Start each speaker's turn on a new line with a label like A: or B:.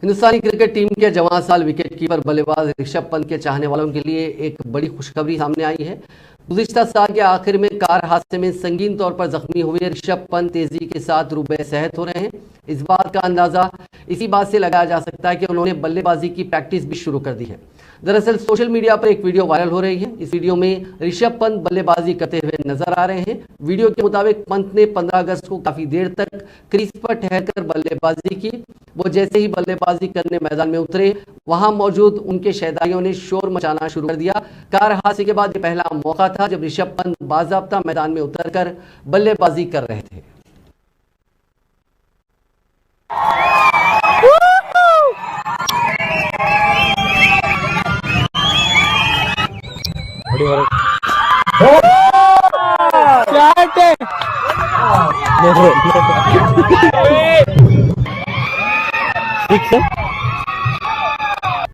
A: हिंदुस्तानी cricket team के जवां साल विकेटकीपर बल्लेबाज ऋषभ पंत के चाहने वालों के लिए एक बड़ी खुशखबरी सामने आई है। गुज़िश्ता साल के आखिर में कार हादसे में संगीन तौर पर जख्मी हुए ऋषभ पंत तेजी के साथ रुबे सेहत हो रहे हैं। इस बात का अंदाजा इसी बात से लगाया जा सकता है कि उन्होंने बल्लेबाजी की प्रैक्टिस भी शुरू कर दी है। दरअसल सोशल मीडिया पर एक वीडियो वायरल हो रही है। इस वीडियो में ऋषभ पंत बल्लेबाजी करते हुए नजर आ रहे हैं। वीडियो के मुताबिक पंत ने 15 अगस्त को काफी देर तक क्रीज पर ठहरकर बल्लेबाजी की। वो जैसे ही बल्लेबाजी करने मैदान में उतरे, वहां मौजूद उनके शहदाइयों ने शोर मचाना शुरू कर दिया। कार हादसे के बाद ये पहला मौका था जब ऋषभ पंत बाज़ाब्ता मैदान में उतरकर बल्लेबाजी कर रहे थे।
B: ठीक है।